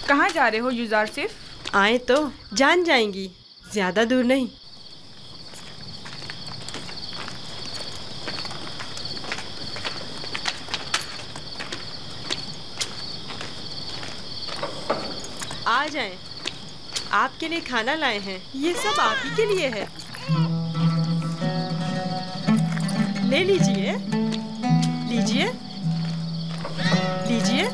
कहाँ जा रहे हो युजार सिफ? आए तो जान जाएंगी, ज्यादा दूर नहीं। आ जाएं, आपके लिए खाना लाए हैं, ये सब आप ही के लिए है। ले लीजिए, लीजिए, लीजिए,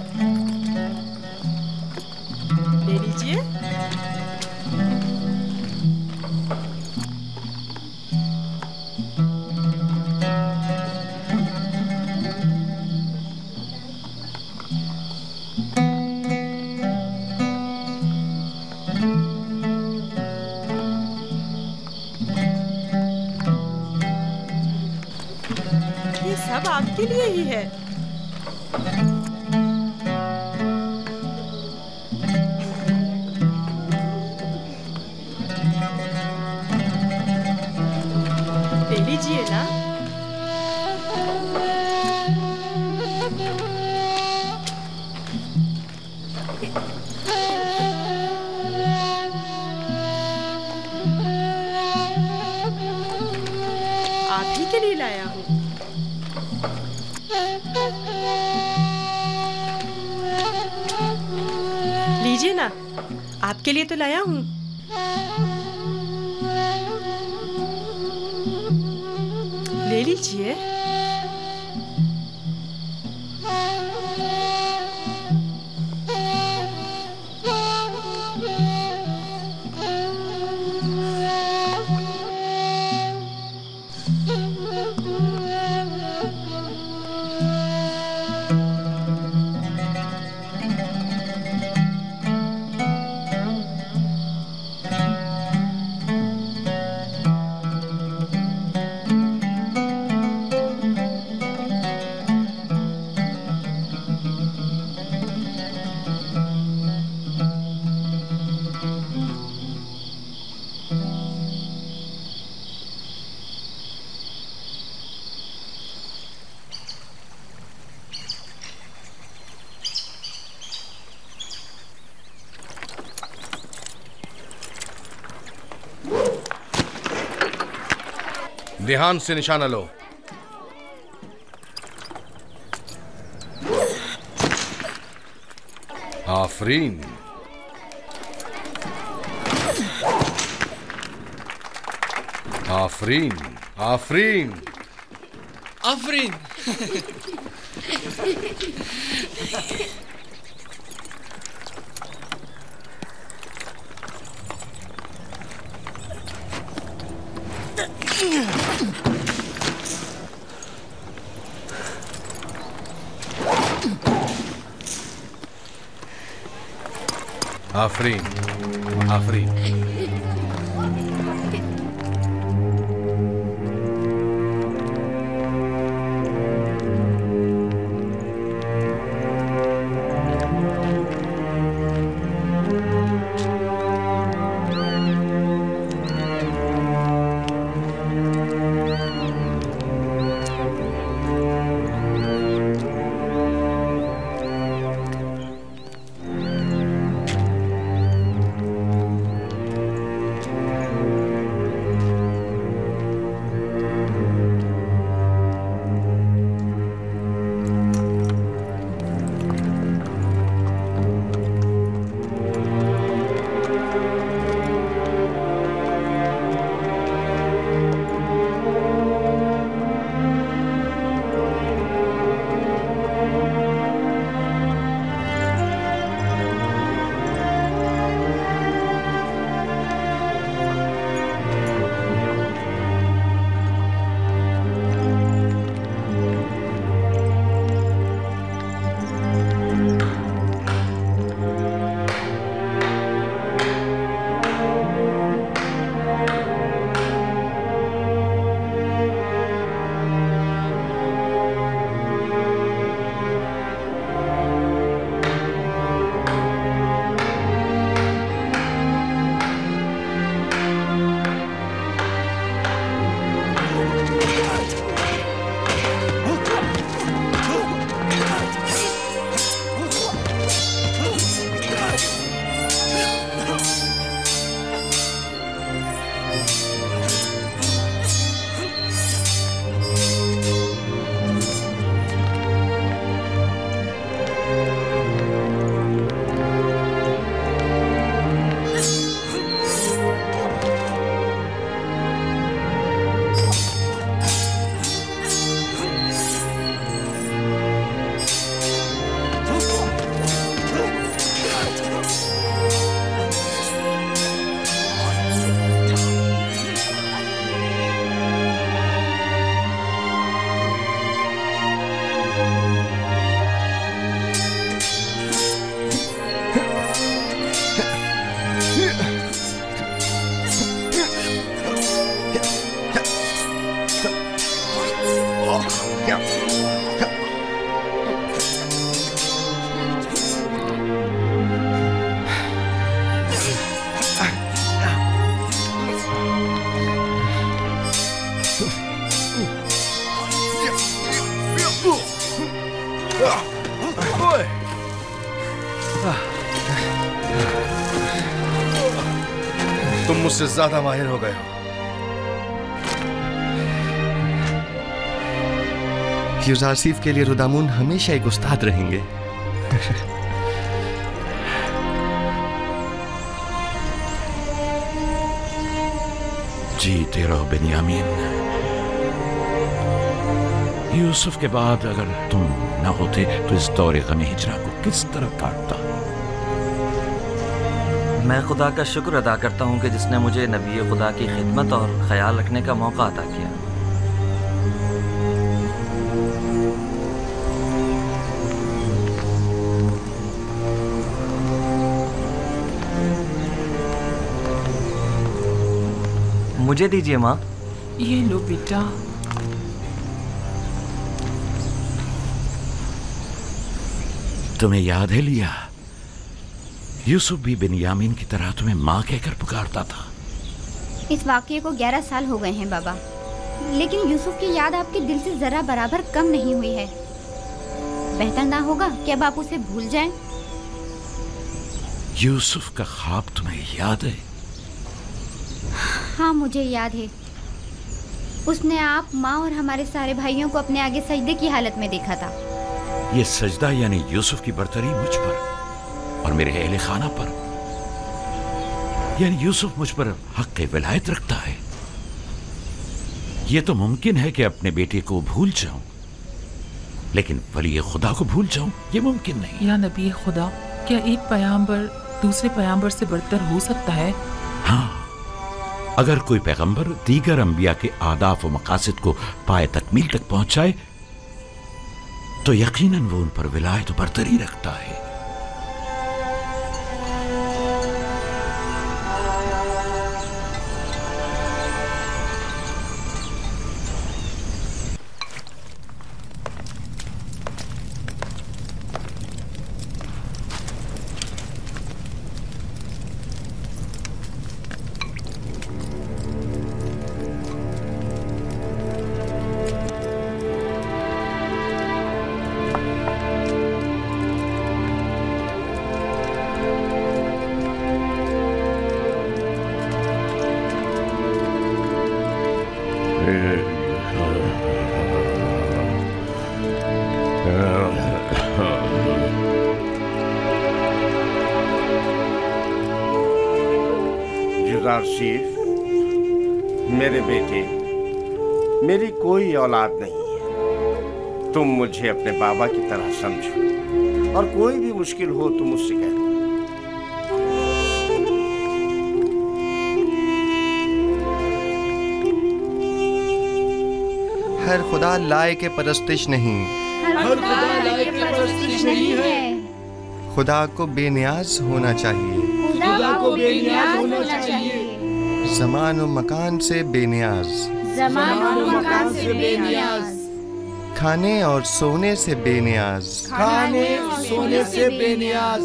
ले लीजिए। ये सब आपके लिए ही है। ले लीजिए ना। आप ही के लिए लाया हूँ। लीजिए ना, आपके लिए तो लाया हूँ। ले लीजिए। ध्यान से निशाना लो। आफरीन। आफरीन, आफरीन, आफरीन। आफरीन, आफरीन। तुम मुझसे ज्यादा माहिर हो गए हो। यूजारसीफ के लिए रुदामुन हमेशा एक उस्ताद रहेंगे। जीते रहो बेन्यामीन। यूसुफ के बाद अगर तुम न होते तो इस दौरे गमे हिजरा को किस तरह काटता। मैं खुदा का शुक्र अदा करता हूँ कि जिसने मुझे नबी खुदा की खिदमत और ख्याल रखने का मौका अता किया। मुझे दीजिए माँ। ये लो बेटा। तुम्हें याद है लिया, यूसुफ भी बिन्यामीन की तरह तुम्हें माँ कहकर पुकारता था। इस वाक़ये को 11 साल हो गए हैं बाबा, लेकिन यूसुफ की याद आपके दिल से जरा बराबर कम नहीं हुई है। बेहतर ना होगा कि अब आप उसे भूल जाएं? यूसुफ का ख्वाब तुम्हें याद है? हाँ, मुझे याद है। उसने आप, माँ और हमारे सारे भाइयों को अपने आगे सजदे की हालत में देखा था। ये सजदा यानी यूसुफ की बरतरी मुझ पर और मेरे अहले खाना पर, यानी यूसुफ मुझ पर हक विलायत रखता है। यह तो मुमकिन है कि अपने बेटे को भूल जाऊं, लेकिन वली खुदा को भूल जाऊं यह मुमकिन नहीं। या नबी खुदा, क्या एक पैगंबर दूसरे पैगंबर से बढ़कर हो सकता है? हाँ, अगर कोई पैगंबर दीगर अंबिया के आदाफ व मकासद को पाए तकमील तक पहुंचाए तो यकीनन वो उन पर विलायत व बरतरी रखता है। यूसुफ, मेरे बेटे, मेरी कोई औलाद नहीं है। तुम मुझे अपने बाबा की तरह समझो और कोई भी मुश्किल हो तो मुझसे कह दो। हर खुदा लाए के परस्तिश नहीं, हर खुदा लाए के परस्तिश नहीं है। खुदा को बेनियाज होना चाहिए, खुदा को बेनियाज होना चाहिए। ज़मान और मकान से बेनियाज, ज़मान और मकान से बेनियाज। खाने और सोने से बेनियाज, खाने और सोने से बेनियाज।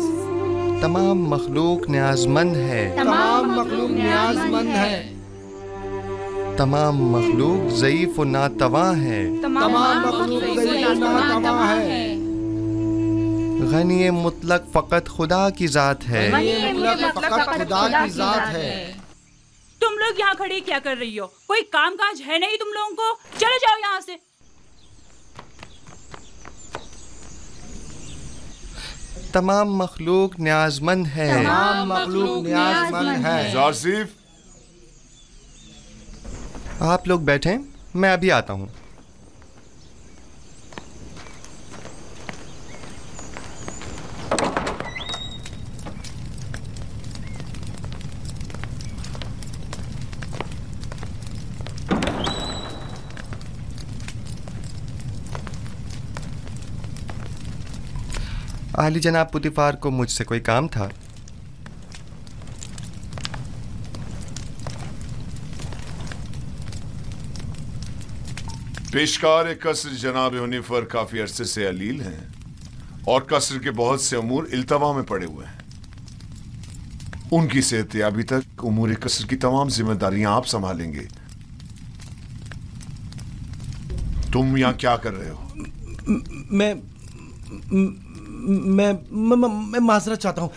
तमाम मखलूक न्याजमंद है, तमाम मखलूक न्याजमंद है। तमाम मखलूक ज़ईफ़ और नातवा है, तमाम मखलूक ज़ईफ़ और नातवा है। गनी मुतलक फ़कत खुदा की ज़ात है, फ़कत खुदा की ज़ात है। तुम लोग यहाँ खड़े क्या कर रही हो? कोई काम काज है नहीं तुम लोगों को? चले जाओ यहाँ से। तमाम मखलूक न्याजमंद है, तमाम मखलूक न्याजमंद है। यूसुफ, आप लोग बैठें, मैं अभी आता हूँ। आली जनाब पुतिफार को मुझसे कोई काम था। पेशकार कसर जनाब यूनिफर काफी अरसे से अलील हैं और कसर के बहुत से अमूर इल्तवा में पड़े हुए हैं। उनकी सेहतयाबी तक उमूर कसर की तमाम जिम्मेदारियां आप संभालेंगे। तुम यहाँ क्या कर रहे हो? मैं माजरत चाहता हूँ।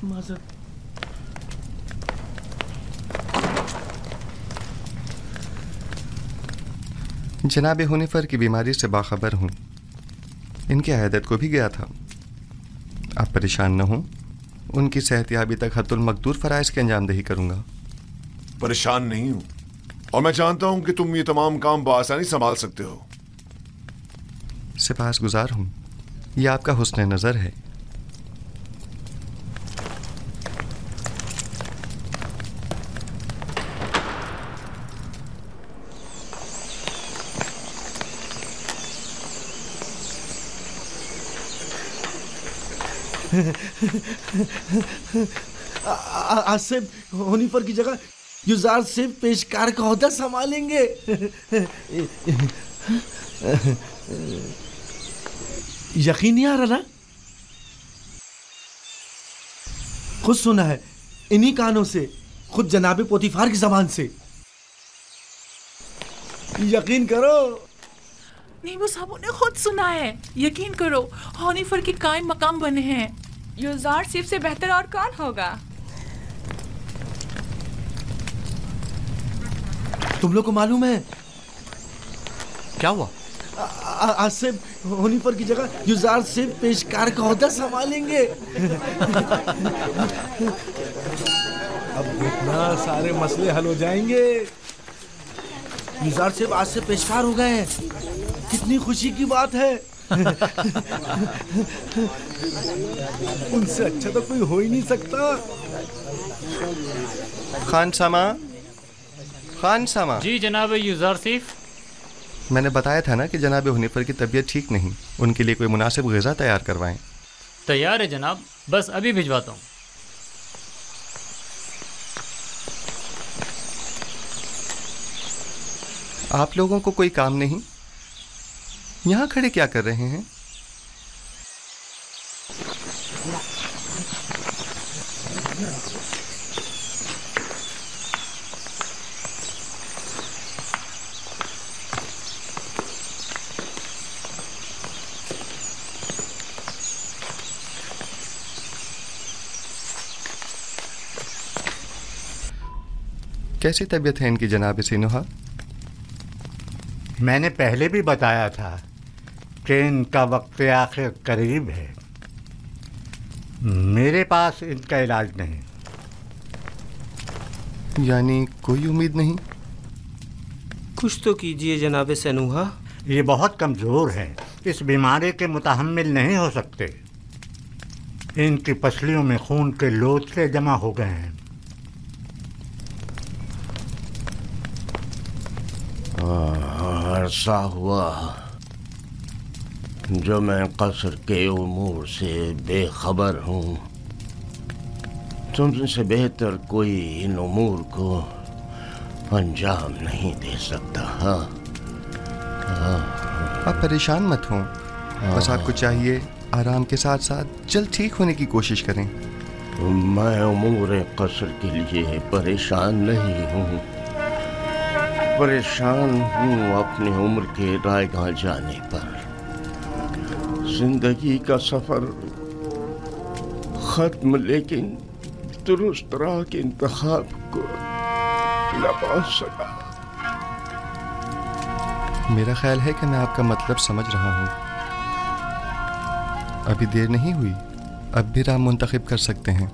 माजरत। जनाब हुनिफर की बीमारी से बाखबर हूँ। इनकी अयादत को भी गया था। आप परेशान न हों, उनकी सेहतयाबी तक हत्तुल मकदूर फ़राइज़ की अंजामदही करूँगा। परेशान नहीं हूँ और मैं जानता हूँ कि तुम ये तमाम काम बआसानी संभाल सकते हो। सिपासगुजार हूँ, ये आपका हुस्न नज़र है। आसिफ हुनिफर की जगह युजार सिर्फ पेशकार का ओहदा संभालेंगे। यकीन नहीं आ रहा ना? खुद सुना है इन्हीं कानों से, खुद जनाबे पोतीफार की जबान से। यकीन करो। नहीं, वो साहब ने खुद सुना है। यकीन करो, हुनिफर के कायम मकाम बने हैं। युजार सिर्फ से बेहतर और कौन होगा? तुम लोग को मालूम है क्या हुआ? आसिफ हुनिफर की जगह युजार सिर्फ पेशकार का ओहदा संभालेंगे। अब देखना सारे मसले हल हो जाएंगे। युजार सिर्फ आज से पेशकार हो गए हैं। कितनी खुशी की बात है। उनसे अच्छा तो कोई हो ही नहीं सकता। खान सामा। जी जनाब युजारसिफ। मैंने बताया था ना कि जनाब हुनिफर की तबीयत ठीक नहीं, उनके लिए कोई मुनासिब ग़िज़ा तैयार करवाएं। तैयार है जनाब, बस अभी भिजवाता हूँ। आप लोगों को कोई काम नहीं? यहाँ खड़े क्या कर रहे हैं? कैसी तबीयत है इनकी जनाब सिनुहा? मैंने पहले भी बताया था कि इनका वक्त आखिर करीब है। मेरे पास इनका इलाज नहीं। यानी कोई उम्मीद नहीं? कुछ तो कीजिए जनाब सनूहा। ये बहुत कमज़ोर हैं, इस बीमारी के मुतहम्मिल नहीं हो सकते। इनकी पसलियों में खून के लोथड़े जमा हो गए हैं। अरसा हुआ जो मैं कसर के उमूर से बेखबर हूँ। तुमसे बेहतर कोई इन उमूर को अंजाम नहीं दे सकता। आप परेशान मत हों, बस आपको चाहिए आराम के साथ साथ जल्द ठीक होने की कोशिश करें। मैं उमूर कसर के लिए परेशान नहीं हूँ, परेशान हूँ अपनी उम्र के रायगां जाने पर। जिंदगी का सफर खत्म, लेकिन दुरुस्त राह के इंतखाब को न पा सका। मेरा ख्याल है कि मैं आपका मतलब समझ रहा हूँ। अभी देर नहीं हुई, अब भी राह मुंतखब कर सकते हैं।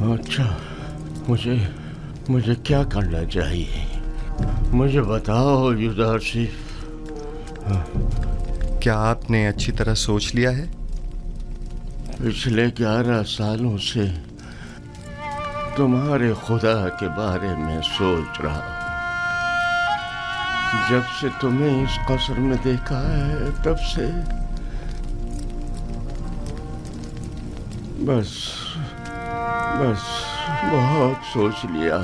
अच्छा, मुझे क्या करना चाहिए? मुझे बताओ युजारसिफ। क्या आपने अच्छी तरह सोच लिया है? पिछले 11 सालों से तुम्हारे खुदा के बारे में सोच रहा हूँ। जब से तुम्हें इस कसर में देखा है तब से बस बहुत सोच लिया।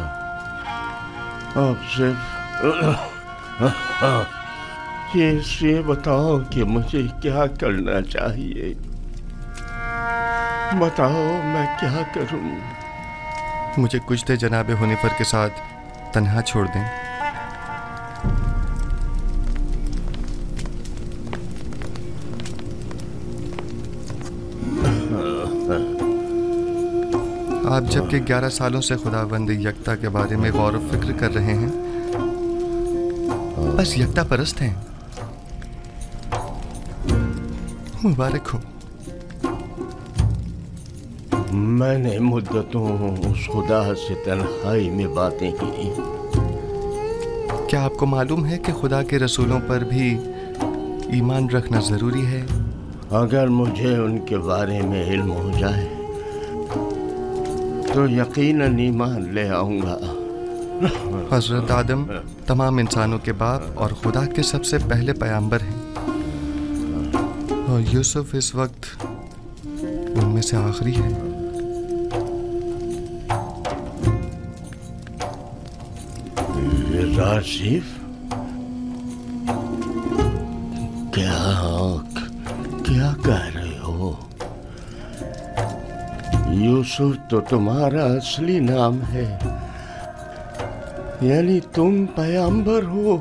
अब सिर्फ ये बताओ कि मुझे क्या करना चाहिए। बताओ मैं क्या करूं? मुझे कुछ देर जनाब हुनिफर के साथ तन्हा छोड़ दें। आप जबकि 11 सालों से खुदावंद यकता के बारे में गौर व फिक्र कर रहे हैं, बस यकता परस्त हैं। मुबारक हो। मैंने मुद्दतों उस खुदा से तन्हाई में बातें की। क्या आपको मालूम है कि खुदा के रसूलों पर भी ईमान रखना जरूरी है? अगर मुझे उनके बारे में इल्म हो जाए तो यकीनन ईमान ले आऊंगा। हजरत आदम तमाम इंसानों के बाप और खुदा के सबसे पहले पैगंबर हैं, और यूसुफ इस वक्त उनमें से आखिरी है। राशिफ, क्या कह रहे हो? यूसुफ तो तुम्हारा असली नाम है, यानी तुम पैगंबर हो।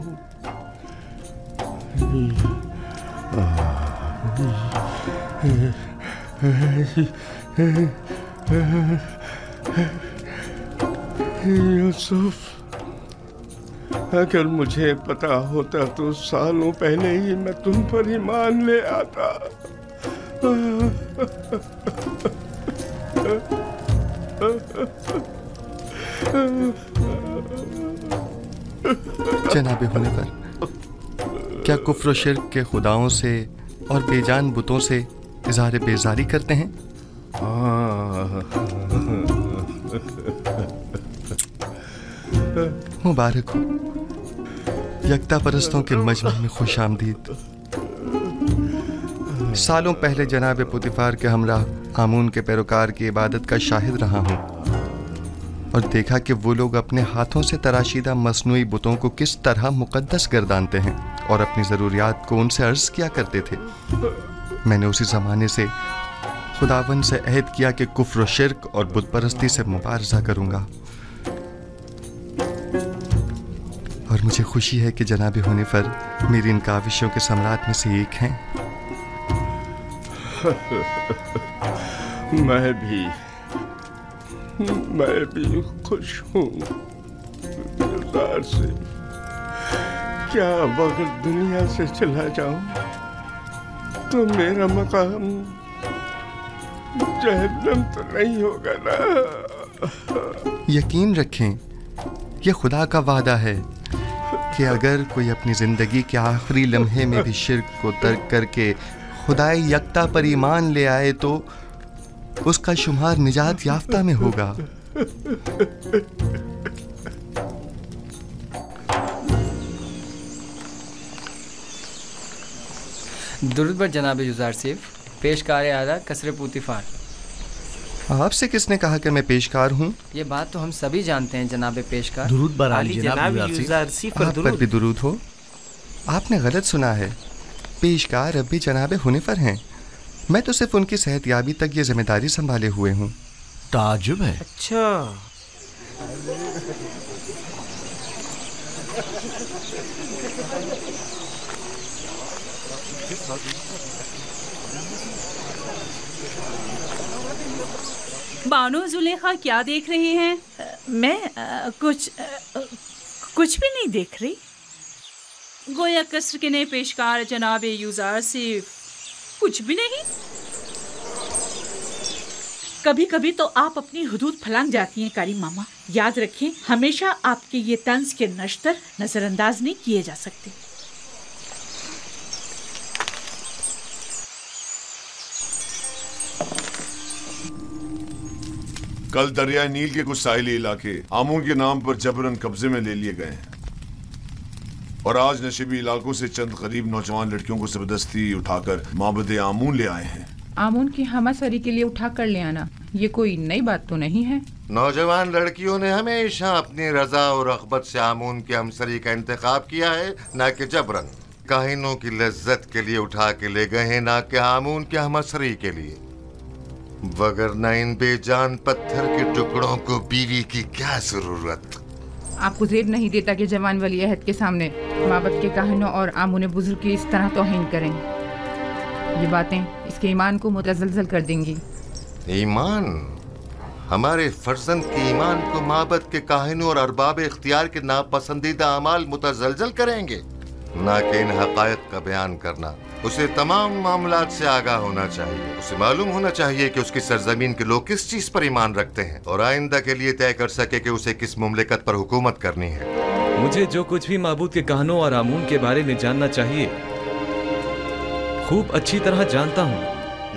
यूसुफ, अगर मुझे पता होता तो सालों पहले ही मैं तुम पर ईमान ले आता। जनाबे होने पर क्या कुफ्र व शिर्क के खुदाओं से और बेजान बुतों से इज़हार बेजारी करते हैं? मुबारक हो। यकता परस्तों के मजमे में खुश आमदीद। सालों पहले जनाब पुतिफार के हमराह आमून के पैरोकार की इबादत का शाहिद रहा हूँ और देखा कि वो लोग अपने हाथों से तराशीदा मसनूई बुतों को किस तरह मुकद्दस गर्दानते हैं और अपनी ज़रूरियात को उनसे अर्ज किया करते थे। मैंने उसी ज़माने से खुदावन से अहद किया कि कुफ्र शिर्क और बुत परस्ती से मुबारज़ा करूँगा, और मुझे खुशी है कि जनाब होने पर मेरी इन काविशों के सम्राट में से एक हैं। मैं भी खुश हूँ। से क्या अगर दुनिया से चला जाऊं तो मेरा मकाम जहन्नम तो नहीं होगा ना? यकीन रखें, यह खुदा का वादा है कि अगर कोई अपनी जिंदगी के आखिरी लम्हे में भी शिर्क को तर्क करके खुदाई यकता पर ईमान ले आए तो उसका शुमार निजात याफ्ता में होगा। दुरूद बर जनाब युज़ार सिफ, पेशकार आला कसर पुतिफार। आपसे किसने कहा कि मैं पेशकार हूँ? ये बात तो हम सभी जानते हैं जनाब पेशकार। दुरूद बर आली जनाब युज़ार सिफ। आप पर भी दुरूद हो। आपने गलत सुना है, पेशकार अब भी जनाब हुनिफर हैं। मैं तो सिर्फ उनकी सेहतयाबी तक ये जिम्मेदारी संभाले हुए हूँ। ताजुब है। अच्छा, बानो जुलेखा क्या देख रहे हैं? मैं कुछ भी नहीं देख रही। गोया कसर के नए पेशकार जनाब युज़ार सिफ कुछ भी नहीं। कभी कभी तो आप अपनी हुदूद फलांग जाती हैं कारी मामा। याद रखें, हमेशा आपके ये तंज के नश्तर नजरअंदाज नहीं किए जा सकते। कल दरिया नील के कुछ साहिली इलाके आमून के नाम पर जबरन कब्जे में ले लिए गए हैं, और आज नशीबी इलाकों से चंद गरीब नौजवान लड़कियों को जबरदस्ती उठाकर माबद आमून ले आए हैं। आमून की हमासरी के लिए उठा कर ले आना ये कोई नई बात तो नहीं है। नौजवान लड़कियों ने हमेशा अपनी रजा और रग़बत से आमून की हमसरी का इंतखाब किया है, न कि जबरन। काहिनों की लज्जत के लिए उठा के ले गए हैं, न कि आमून की हमसरी के लिए। वगरना इन बेजान पत्थर के टुकड़ों को बीवी की क्या जरूरत। आपको ज़ेब नहीं देता कि जवान वली अहद के सामने माबद के काहिनों और आमून बुजुर्ग की इस तरह तौहीन करें। ये बातें इसके ईमान को मुतज़लज़ल कर देंगी। ईमान? हमारे फर्जंद के ईमान को माबद के काहिनों और अरबाब इख्तियार के नापसंदीदा अमाल मुतजलजल करेंगे, ना कि इन हकायक का बयान करना। उसे तमाम मामलात से आगाह होना चाहिए। उसे मालूम होना चाहिए कि उसकी सरजमीन के लोग किस चीज पर ईमान रखते हैं और आइंदा के लिए तय कर सके कि उसे किस मुमलिकत पर हुकूमत करनी है। मुझे जो कुछ भी माबूद के कहानों और आमून के बारे में जानना चाहिए खूब अच्छी तरह जानता हूँ।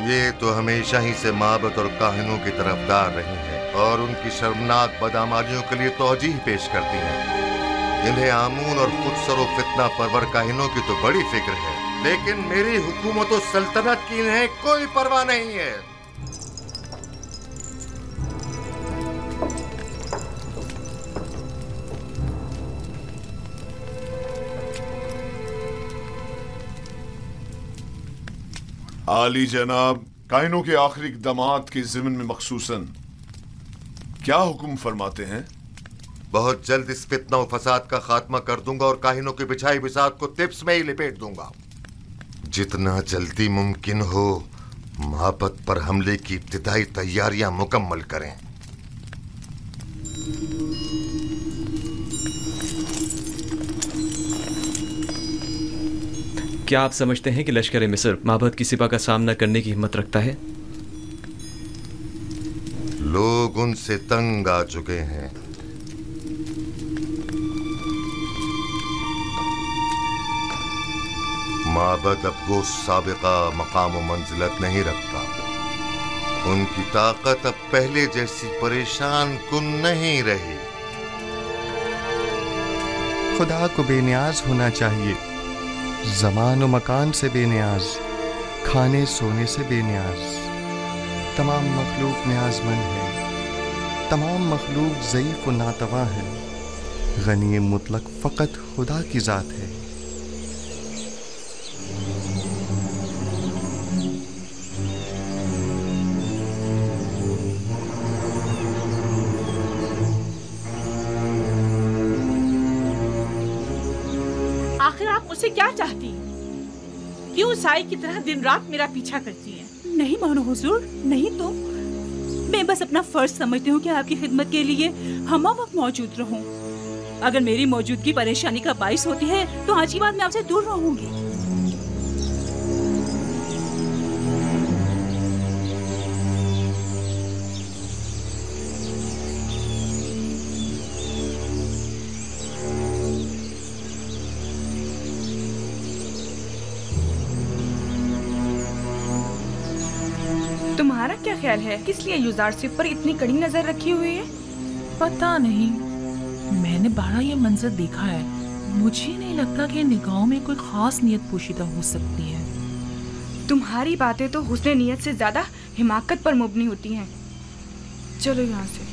ये तो हमेशा ही से माबद और काहिनों की तरफदार रही है और उनकी शर्मनाक बदआमालियों के लिए तौजीह पेश करती हैं। इन्हें आमून और खुदसर व फितना परवर काहिनों की तो बड़ी फिक्र है, लेकिन मेरी हुकूमत और सल्तनत की इन्हें कोई परवाह नहीं है। आली जनाब, काहिनों के आखिरी इक़दामात के ज़िम्न में मखसूसन क्या हुक्म फरमाते हैं? बहुत जल्द इस फितना और फसाद का खात्मा कर दूंगा और काहिनों की बिछाई बिसात को तिप्स में ही लिपेट दूंगा। जितना जल्दी मुमकिन हो माबद पर हमले की इब्तिदाई तैयारियां मुकम्मल करें। क्या आप समझते हैं कि लश्कर मिस्र माबद की सिपा का सामना करने की हिम्मत रखता है? लोग उनसे तंग आ चुके हैं। माबद अब वो साबिका मकाम व मंजिलत नहीं रखता। उनकी ताकत अब पहले जैसी परेशान कुन नहीं रही। खुदा को बेनियाज होना चाहिए, ज़मान व मकान से बेनियाज, खाने सोने से बेनियाज। तमाम मखलूक न्याज़मंद है, तमाम मखलूक ज़ईफ़ व नातवा है। गनी मुतलक फ़कत खुदा की ज़ात है। आखिर आप मुझसे क्या चाहती हैं? क्यों साई की तरह दिन रात मेरा पीछा करती हैं? नहीं मानो हुजूर, नहीं तो मैं बस अपना फर्ज समझती हूँ कि आपकी खिदमत के लिए हम वक्त मौजूद रहूं। अगर मेरी मौजूदगी परेशानी का बाइस होती है तो आज की बात मैं आपसे दूर रहूंगी। तुम्हारा क्या ख्याल है, किस लिए यूजारसिफ पर इतनी कड़ी नजर रखी हुई है? पता नहीं, मैंने बारह ये मंजर देखा है। मुझे नहीं लगता कि निगाहों में कोई खास नियत पोशीदा हो सकती है। तुम्हारी बातें तो हुस्न नियत से ज्यादा हिमाकत पर मुबनी होती हैं। चलो यहाँ से।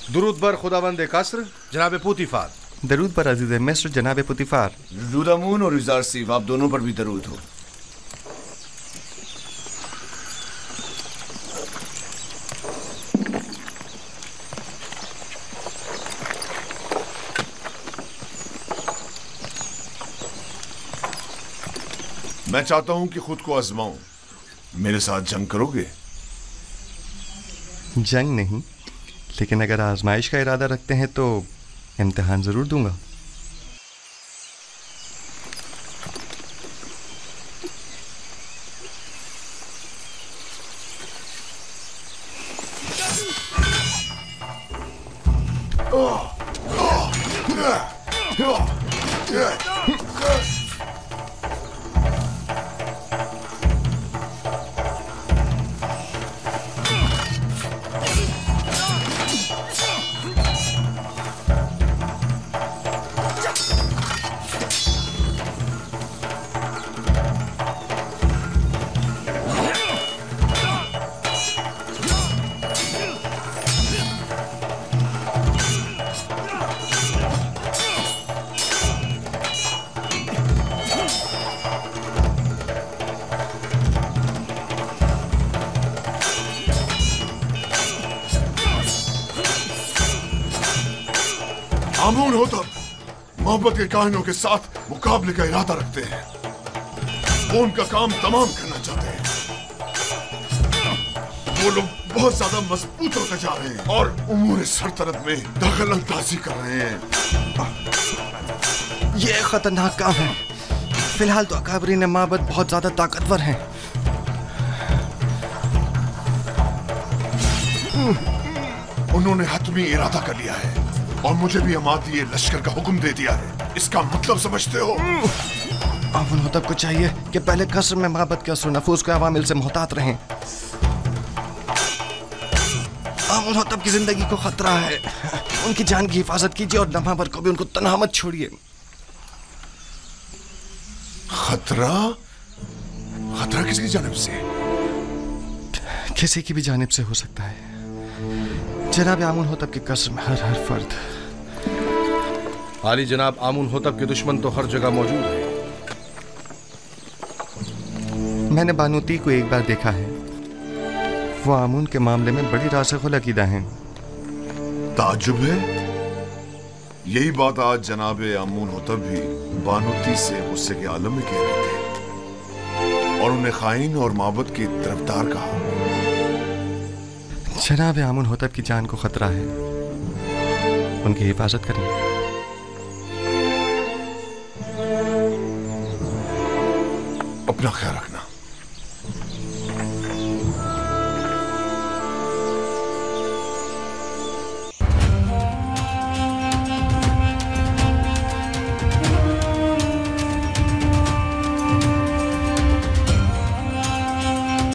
दुरूद बर खुदावंद कसर जनाब पुतिफार। दरूद पर अजीज मिस्र जनाब पुतिफार। दुदामून और यूजारसिफ, आप दोनों पर भी दरूद हो। मैं चाहता हूं कि खुद को आजमाऊं। मेरे साथ जंग करोगे? जंग नहीं, लेकिन अगर आजमाइश का इरादा रखते हैं तो इम्तिहान जरूर दूंगा। आमून होता मोहब्बत के काहिनों के साथ मुकाबले का इरादा रखते हैं। वो उनका काम तमाम करना चाहते हैं। वो लोग बहुत ज्यादा मजबूत होते जा रहे हैं और उमूर सरतरत में दखल अंदाजी कर रहे हैं। ये खतरनाक काम है। फिलहाल तो अकाबरीन माबद बहुत ज्यादा ताकतवर हैं। उन्होंने हतमी इरादा कर लिया है और मुझे भी अमाती लश्कर का हुक्म दे दिया है। इसका मतलब समझते हो? आमुन होतब को चाहिए कि पहले कसर में माबद के असर नफूस को अवामिल से मोहतात रहें। आमुन होतब की जिंदगी को खतरा है। उनकी जान की हिफाजत कीजिए और नमाबर को भी उनको तन्हा मत छोड़िए। खतरा? खतरा किसकी जानिब से? किसी की भी जानिब से हो सकता है। जनाब आमुन होतब के कसर में हर फर्द। आली जनाब, आमुन होतब के दुश्मन तो हर जगह मौजूद है। मैंने बानूती को एक बार देखा है। वो आमुन के मामले में बड़ी रासिख़ुल अक़ीदा हैं। ताज्जुब है। यही बात आज जनाब आमून होतब भी बानूती से गुस्से के आलम में कह रहे थे और उन्हें खाइन और माबद की तरफदार कहा। जनाब आमुन होतब की जान को खतरा है। उनकी हिफाजत करें। अपना ख्याल रखना।